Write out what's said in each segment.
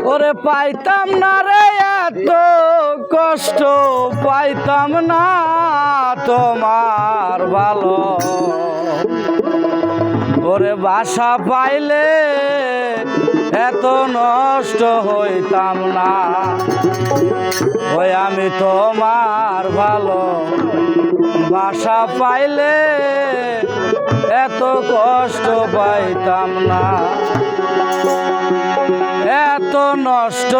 ওরে পাইতাম না রে এত কষ্ট পাইতাম না তোমার ভালো ওরে বাসা পাইলে এত নষ্ট হইতাম না ওই আমি তোমার ভালো বাসা পাইলে এত কষ্ট পাইতাম না এত নষ্ট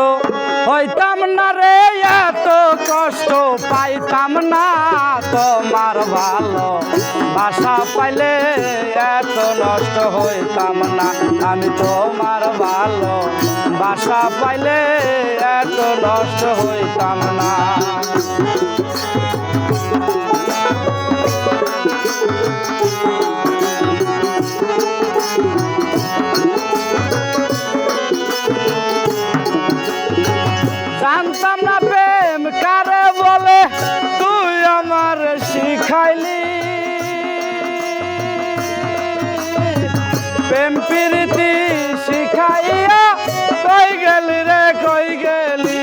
হইতাম না রে এত কষ্ট পাইতাম না তোমার ভালো বাসা পাইলে এত নষ্ট হইতাম না আমি তোমার ভালো বাসা পাইলে এত নষ্ট হইতাম না জানতাম না প্রেম কারে বলে তুই আমার শিখাইলি প্রেম প্রীতি শিখাইয়া কই গেলি রে কই গেলি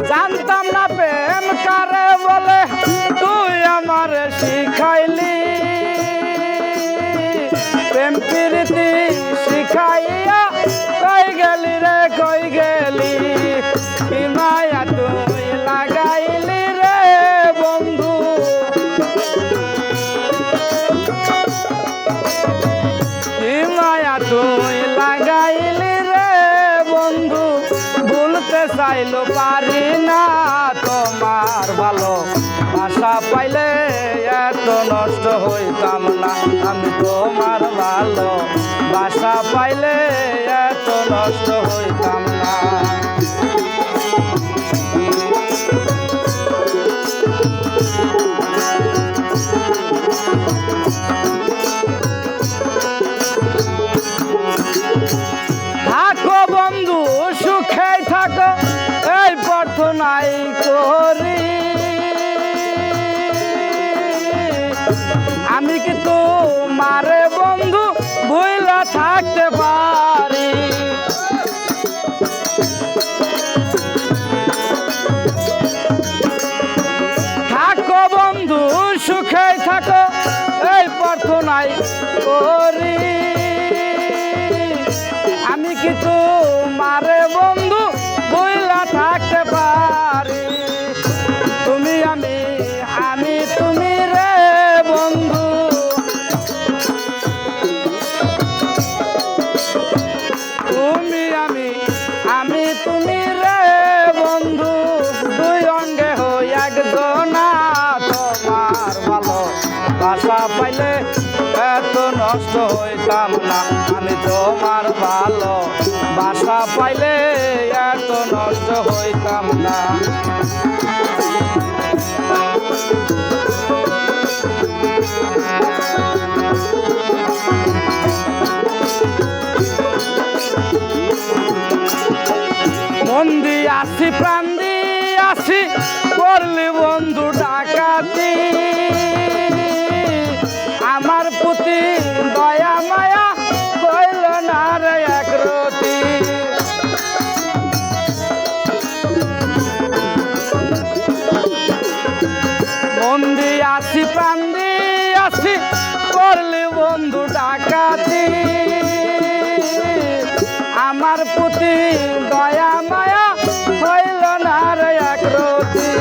জানতাম না প্রেম কারে বলে তুই আমার শিখাইলি প্রেম প্রীতি শিখাইয়া কই গেলি রে কই গেলি কি মায়া তুই লাগাইলি রে বন্ধু কি মায়া তুই লাগাইলি রে বন্ধু ভুলতে চাইলো পারি না তোমার ভালো বাসা পাইলে এত নষ্ট হইতাম না আমি তোমার ভালো বাসা পাইলে এত নষ্ট হইতাম না থাকো বন্ধু সুখে থাকো এই প্রার্থনাই করি আমি কি তোমারে বন্ধু ভুইলা থাকতে পারি থাকো বন্ধু সুখে থাকো এই প্রার্থনাই করি আমি কি তোমারে বন্ধু ভুইলা থাকতে পারি তুমি আমি তুমি রে বন্ধু তুমি আমি তুমি রে বন্ধু দুই অঙ্গে হই একজনা তোমার ভালো বাসা পাইলে এত নষ্ট হইতাম না আমি তোমার ভালো বাসা পাইলে এত নষ্ট হইতাম না মন দিয়ে আসি প্রাণ দিয়ে আসি করলি বন্ধু ডাকাতি আমার প্রতি দয়া মায়া কইল না রে একরতি মন দিয়ে আসি প্রাণ দিয়ে আসি করলি বন্ধু ডাকাতি আমার প্রতি দয়া মায়া হইল না রে একরতি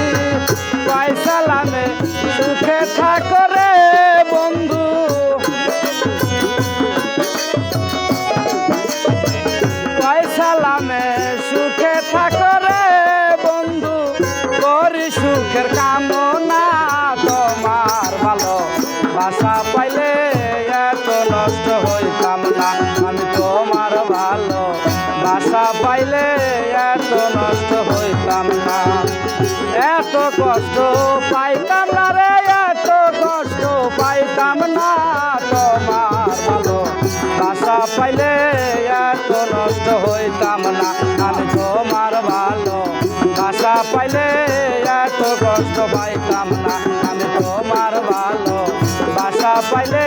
পয়সালামে সুখে থাকো রে বন্ধু পয়সালামে সুখে থাকো রে বন্ধু করি সুখের কামনা তোমার ভালো বাসা পাইলে এত নষ্ট হইতাম না আমি তোমার ভালো বাসা পাইলে এত নষ্ট হইতাম না এত কষ্ট পাইতাম না রে এত কষ্ট পাইতাম না তোমার ভালো বাসা পাইলে এত নষ্ট হইতাম না আমি তোমার ভালো বাসা পাইলে এত কষ্ট পাইতাম না আমি তোমার ভালো বাসা পাইলে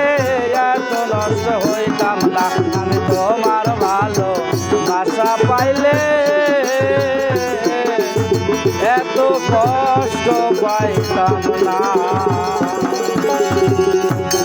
এত নষ্ট হইতাম না আমি তোমার ভালো বাসা পাইলে এত কষ্ট পাইতাম না।